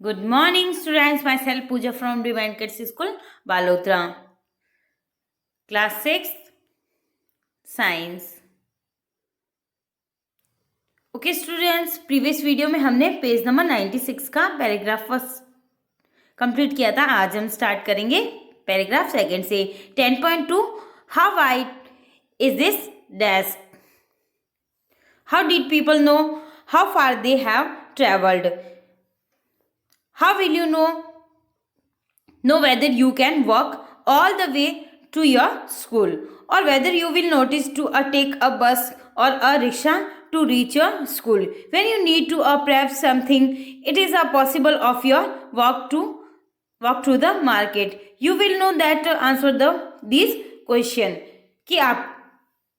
Good morning, students. Myself Pooja from Divine Kids School, Balotra. Class 6, Science. Okay students, previous video में हमने page number 96 का paragraph first complete किया था. आज हम स्टार्ट करेंगे पैराग्राफ सेकंड से. 10.2 how wide is this desk? How did people know how far they have travelled? How will you know whether you can walk all the way to your school or whether you will notice to take a bus or a rickshaw to reach your school? When you need to prep something, it is possible of your walk to the market. You will know that answer these question. कि आप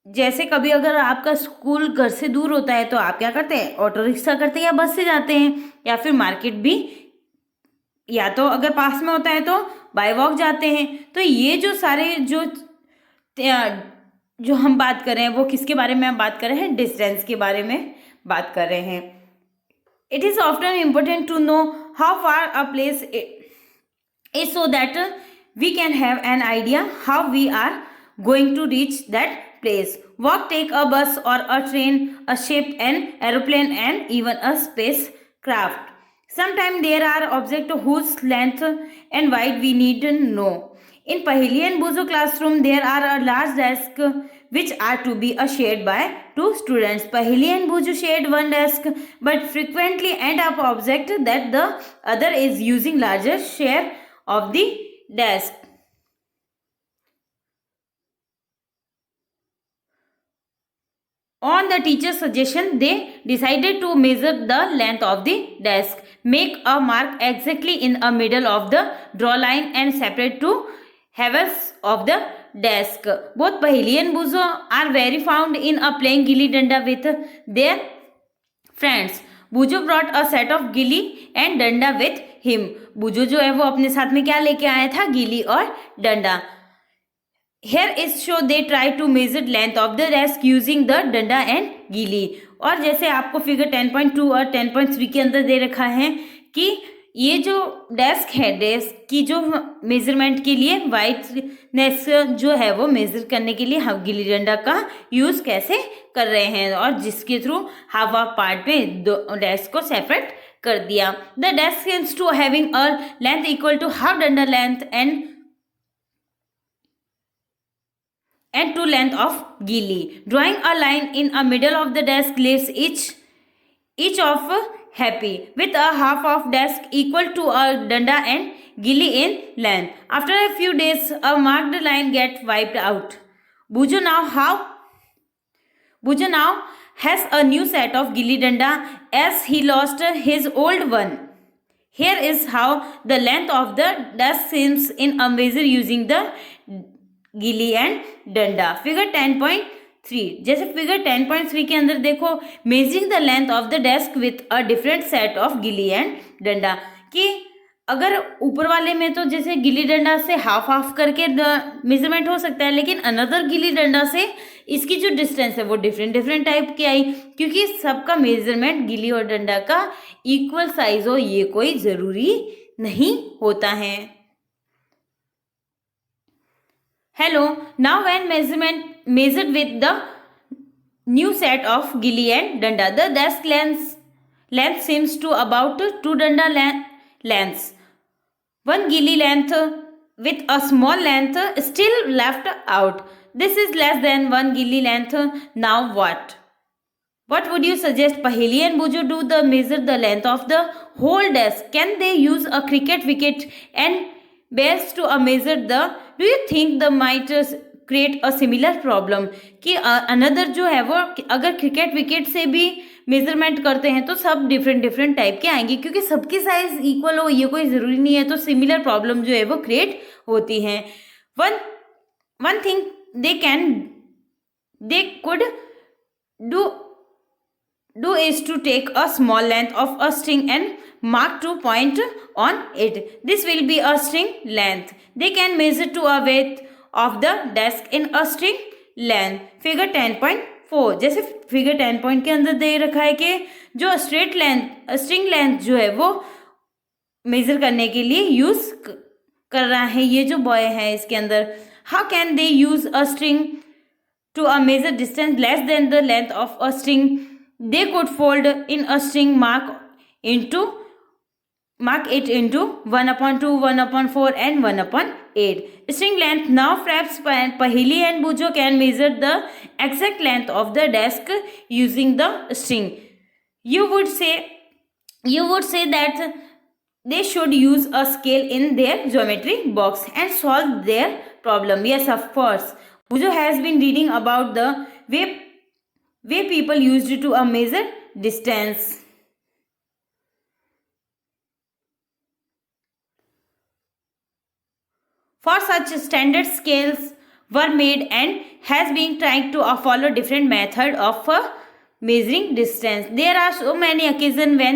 जैसे कभी अगर आपका school घर से दूर होता है तो आप क्या करते हैं? ऑटो रिक्शा करते हैं या बस से जाते हैं, या फिर मार्केट भी या तो अगर पास में होता है तो बाय वॉक जाते हैं. तो ये जो सारे जो हम बात कर रहे हैं वो किसके बारे में हम बात कर रहे हैं? डिस्टेंस के बारे में बात कर रहे हैं. It is often important to know how far a place is so that we can have an idea how we are going to reach that place. Walk, take a bus or a train, a ship, an aeroplane, and even a spacecraft. Sometimes there are objects whose length and width we need to know. In Paheli and Buzo classroom, there are a large desk which are to be shared by two students. Paheli and Bujo shared one desk, but frequently end up object that the other is using larger share of the desk. On the teacher's suggestion, they decided to measure the length of the desk, make a mark exactly in the middle of the draw line, and separate two halves of the desk. Both Paheli and Buzo are very found in playing gilli danda with their friends. Bujo brought a set of gilli and danda with him. Bujo जो है वो अपने साथ में क्या लेके आया था? गिली और डंडा. Here is show they try to measure length of the desk using the डंडा and गीली. और जैसे आपको फिगर 10.2 और 10.3 के अंदर दे रखा है कि ये जो डेस्क है, डेस्क की जो मेजरमेंट के लिए वाइडनेस जो है वो मेजर करने के लिए हम गिल्ली डंडा का यूज़ कैसे कर रहे हैं, और जिसके थ्रू हाफ हाफ पार्ट में दो डेस्क को सेपरेट कर दिया. The desk seems to having a length equal to half डंडा length and two length of gilli. Drawing a line in a middle of the desk leaves each of happy with a half of desk equal to a danda and gilli in length. After a few days, a marked line gets wiped out. Bujo now has a new set of gilli danda as he lost his old one. Here is how the length of the desk seems in a measure using the गिली and डंडा. Figure 10.3. जैसे figure 10.3 के अंदर देखो, measuring the length of the desk with a different set of गिली and डंडा. कि अगर ऊपर वाले में तो जैसे गिली डंडा से हाफ हाफ करके मेजरमेंट हो सकता है, लेकिन अनदर गिली डंडा से इसकी जो डिस्टेंस है वो डिफरेंट टाइप की आई, क्योंकि सबका मेजरमेंट गिली और डंडा का इक्वल साइज हो ये कोई ज़रूरी नहीं होता है. Hello, now when measured with the new set of gilli and danda, the desk length seems to about two danda lengths. One gilli length with a small length still left out. This is less than one gilli length. Now what? What would you suggest Paheli and Bujo do the measure the length of the whole desk? Can they use a cricket wicket and best to measure the? Do you think the might create a similar problem? कि another जो है वो अगर cricket wicket से भी measurement करते हैं तो सब डिफरेंट टाइप के आएंगे, क्योंकि सबकी साइज इक्वल हो ये कोई ज़रूरी नहीं है, तो सिमिलर प्रॉब्लम जो है वो क्रिएट होती हैं. One thing they could do is to take a small length of a string and mark 2 point on it. This will be a string length. They can measure to a width of the desk in a string length. Figure 10.4. जैसे figure 10 के अंदर दे रखा है कि जो straight length string length जो है वो मेजर करने के लिए यूज कर रहा है ये जो बॉय है इसके अंदर। How can they use a string to a measure distance less than the length of a string? They could fold in a string, mark it into 1/2, 1/4 and 1/8. String length. Now perhaps Pahili and Bujo can measure the exact length of the desk using the string. You would say that they should use a scale in their geometry box and solve their problem. Yes, of course. Bujo has been reading about the way people used it to measure distance. For such standard scales were made and has been trying to follow different method of measuring distance. There are so many occasions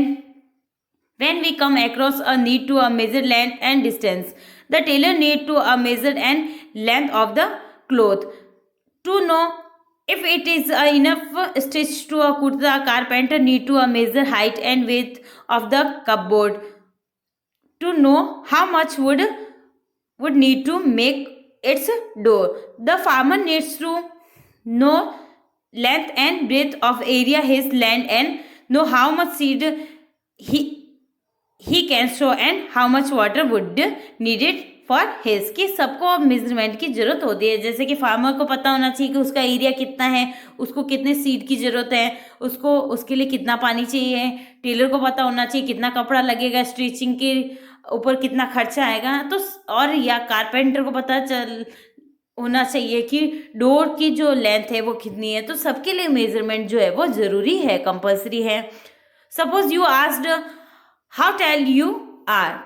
when we come across a need to measure length and distance. The tailor need to measure and length of the cloth to know if it is enough stitch to a kurta. Carpenter need to measure height and width of the cupboard to know how much would need to make its door. The farmer needs to know length and breadth of area his land and know how much seed he can sow and how much water would needed for his, कि सबको measurement की जरूरत होती है। जैसे कि farmer को पता होना चाहिए कि उसका एरिया कितना है, उसको कितने सीड की जरूरत है, उसको उसके लिए कितना पानी चाहिए। टेलर को पता होना चाहिए कितना कपड़ा लगेगा, स्टिचिंग के ऊपर कितना खर्चा आएगा। तो और या कारपेंटर को पता चल होना चाहिए कि डोर की जो लेंथ है वो कितनी है। तो सबके लिए मेजरमेंट जो है वो ज़रूरी है, कंपल्सरी है। Suppose you asked how tall you are,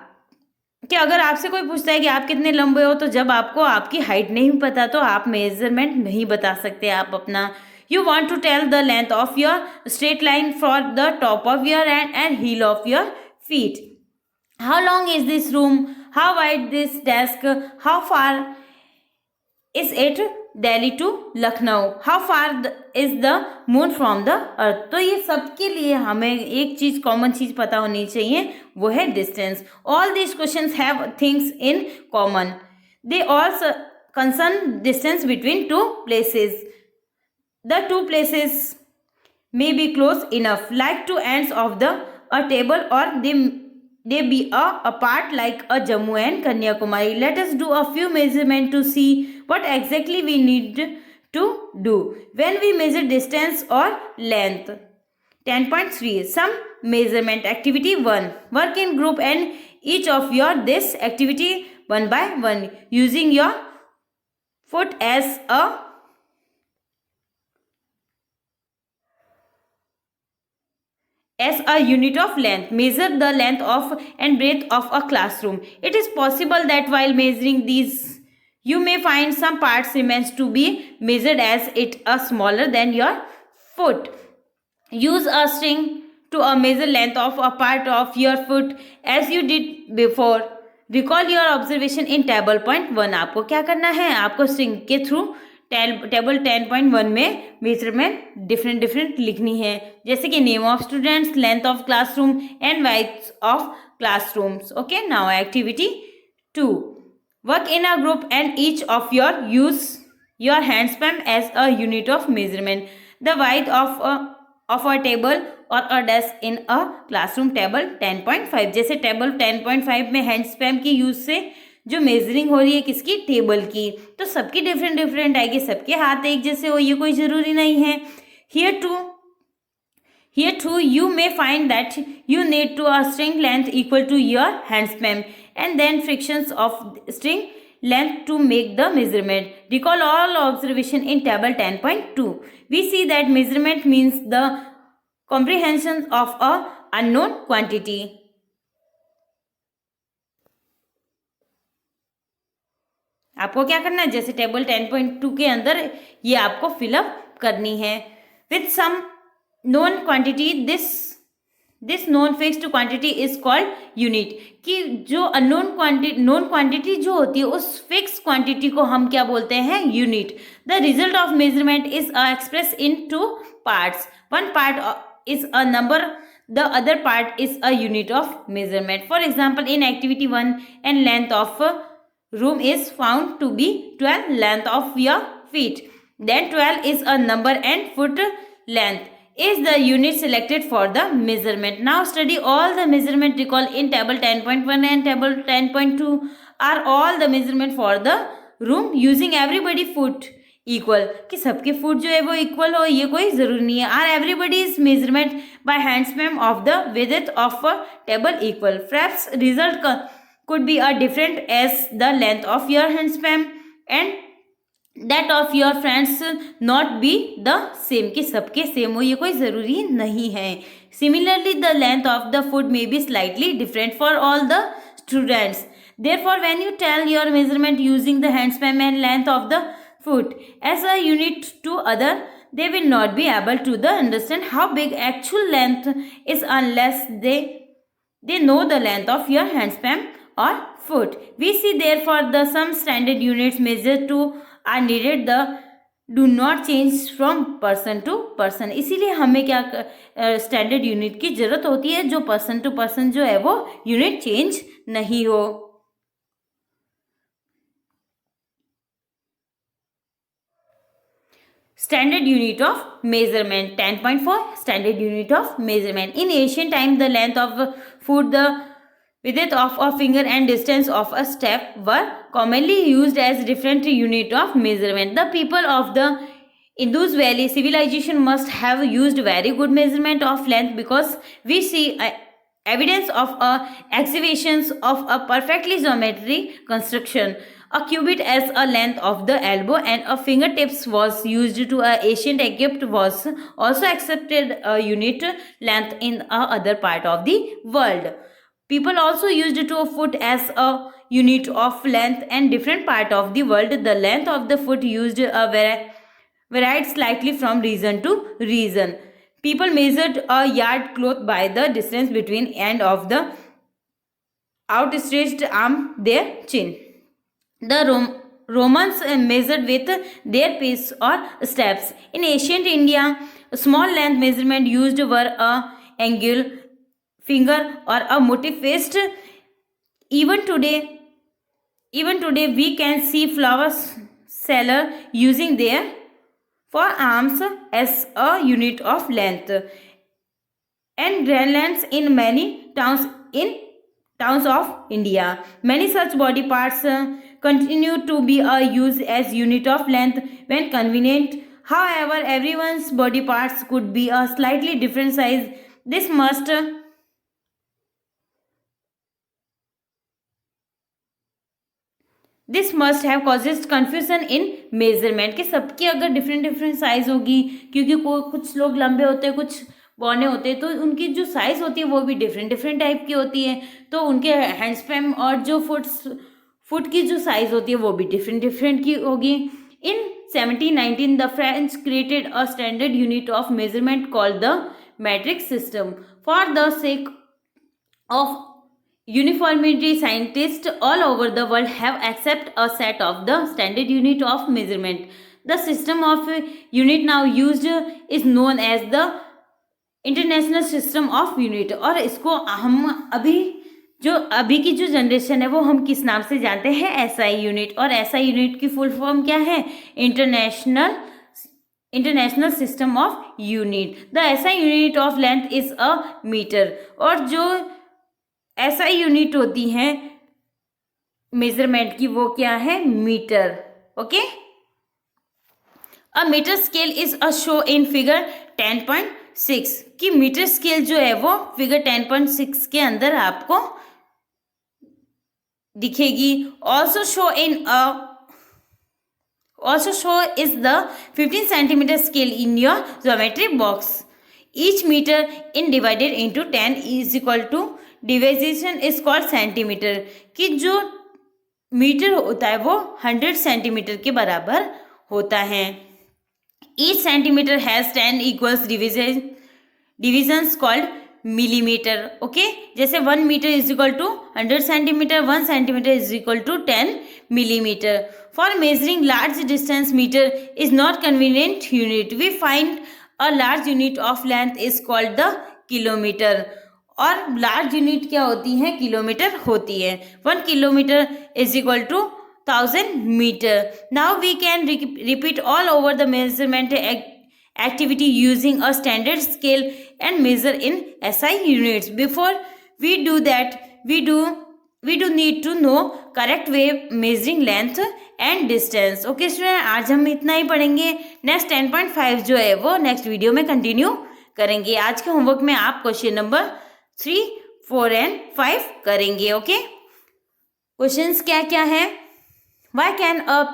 कि अगर आपसे कोई पूछता है कि आप कितने लंबे हो, तो जब आपको आपकी हाइट नहीं पता तो आप मेजरमेंट नहीं बता सकते आप अपना। You want to tell the length of your straight line for the top of your and heel of your feet. How long is this room, how wide this desk, how far is it Delhi to Lucknow, how far is the moon from the earth. तो ये सबके लिए हमें एक चीज़, common चीज़ पता होनी चाहिए, वो है distance. All these questions have things in common, they all concern distance between two places. The two places may be close enough like two ends of a table, or they be apart like a Jammu and Kanyakumari. Let us do a few measurements to see what exactly we need to do when we measure distance or length. 10.3 Some measurement activity 1. Work in group and each of your this activity one by one using your foot as a unit of length. Measure the length of and breadth of a classroom. It is possible that while measuring these, you may find some parts remains to be measured as it are smaller than your foot. Use a string to measure length of a part of your foot as you did before. Recall your observation in table point 1. आपको क्या करना है, आपको string के through table 10.1 में measurement different लिखनी है, जैसे कि name of students, length of classroom and width of classrooms. Okay, now activity 2. Work in a group and each of your use your handspan as a unit of measurement. The wide of a table और a desk in a classroom. Table 10.5, जैसे table 10.5 में हैंडस्पैम की use से जो measuring हो रही है किसकी, टेबल की, तो सबकी डिफरेंट आएगी, सबके हाथ एक जैसे हो ये कोई ज़रूरी नहीं है। Here too you may find that you need to a string length equal to your handspan and then fractions of string length to make the measurement. Recall all observation in table 10.2. We see that measurement means the comprehension of a unknown quantity. आपको क्या करना है, जैसे table 10.2 के अंदर ये आपको fill up करनी है। With some known quantity this non fixed quantity is called unit, कि जो नोन क्वांटिटी जो होती है उस फिक्स क्वांटिटी को हम क्या बोलते हैं, unit. The result of measurement is express in 2 parts. 1 part is a number the other part is a unit of measurement. For example, in activity 1, and length of a room is found to be 12 length of your feet. Then 12 is a number and foot length is the unit selected for the measurement. Now study all the measurement recall in table 10.1 and table 10.2 are all the measurement for the room using everybody foot equal. कि सबके foot जो है वो equal हो ये कोई जरूरी नहीं है. Are everybody is measurement by handspan of the width of a table equal. Perhaps result could be a different as the length of your handspan and that of your friends not be the same. कि सबके same हो ये कोई ज़रूरी नहीं है. Similarly, the length of the foot may be slightly different for all the students. Therefore, when you tell your measurement using the handspan and length of the foot as a unit to other, they will not be able to understand how big actual length is unless they know the length of your handspan or foot. We see therefore the some standard units measured to are needed, the do not change from person to person. इसीलिए हमें क्या standard unit की जरूरत होती है जो person to person जो है वो यूनिट चेंज नहीं हो. Standard unit of measurement 10.4 standard unit of measurement. In ancient time, the length of foot, the width of a finger and distance of a step were commonly used as different unit of measurement. The people of the Indus Valley civilization must have used very good measurement of length because we see evidence of excavations of a perfectly geometry construction. A cubit as a length of the elbow and a fingertips was used to ancient Egypt was also accepted a unit length in other part of the world. People also used to a foot as a unit of length and different part of the world. The length of the foot used varied slightly from region to region. People measured a yard cloth by the distance between end of the outstretched arm, their chin. The Romans measured with their pace or steps. In ancient India, small length measurement used were a angle, finger or a motif-faced. Even today we can see flower seller using their forearms as a unit of length. And grandlands in many towns of India. Many such body parts continue to be used as unit of length when convenient. However, everyone's body parts could be a slightly different size. This must have caused confusion in measurement. कि सबकी अगर different size होगी क्योंकि कुछ लोग लंबे होते हैं कुछ बौने होते हैं तो उनकी जो साइज होती है वो भी डिफरेंट टाइप की होती है तो उनके हैंडस्पैम और जो फुट की जो साइज होती है वो भी डिफरेंट की होगी. इन 1719 the French created a standard unit of measurement called the metric system. For the sake of uniformity, scientists all over the world have accepted a set of the standard unit of measurement. The system of unit now used is known as the international system of unit. और इसको हम अभी की जो generation है वो हम किस नाम से जानते हैं? SI unit. और एसआई यूनिट की फुल फॉर्म क्या है? International system of unit. The SI unit of length is a metre. और जो एसआई यूनिट होती है मेजरमेंट की वो क्या है? Metre. Okay. A metre scale is a show in figure 10.6 कि मीटर स्केल जो है वो फिगर 10.6 के अंदर आपको दिखेगी. Also show is the 15 centimetre scale in your geometry box. Each metre in divided into 10 is equal to division is called centimetre. कि जो मीटर होता है वो 100 सेंटीमीटर के बराबर होता है. Each centimeter has 10 equals divisions called millimeter. Okay, जैसे 1 meter is equal to 100 centimeter, 1 centimeter is equal to 10 millimeter. For measuring large distance, meter is not convenient unit. We find a large unit of length is called the kilometre, और large unit क्या होती है, kilometre होती है। 1 kilometre is equal to 1000 metre. Now we can repeat all over the measurement activity using a standard scale and measure in SI units. Before we do that, we do need to know correct way measuring length and distance. Okay student, आज हम इतना ही पढ़ेंगे। Next 10.5 जो है वो next video में continue करेंगे। आज के होमवर्क में आप क्वेश्चन नंबर 3, 4 एंड 5 करेंगे। ओके, क्वेश्चंस क्या क्या है? Why can a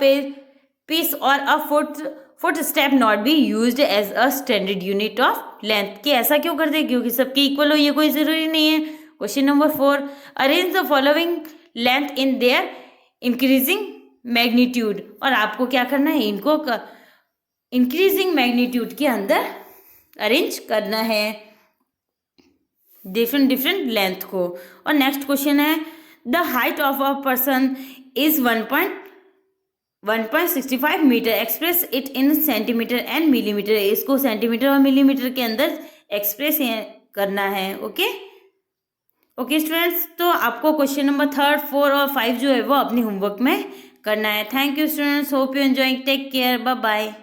piece or a footstep not be used as a standard unit of length? कि ऐसा क्यों करते हैं? क्योंकि सबके इक्वल हो, ये कोई ज़रूरी नहीं है। Question number 4, arrange the following length in their increasing magnitude. और आपको क्या करना है, इनको इंक्रीजिंग मैग्नीट्यूड के अंदर अरेंज करना है डिफरेंट लेंथ को। और नेक्स्ट क्वेश्चन है, the height of a person is 1.65 metre, express it in centimetre and millimetre. इसको सेंटीमीटर और मिलीमीटर के अंदर एक्सप्रेस करना है। ओके स्टूडेंट्स, तो आपको क्वेश्चन नंबर 3, 4 और 5 जो है वो अपने होमवर्क में करना है। Thank you students, hope you enjoying, take care, bye bye.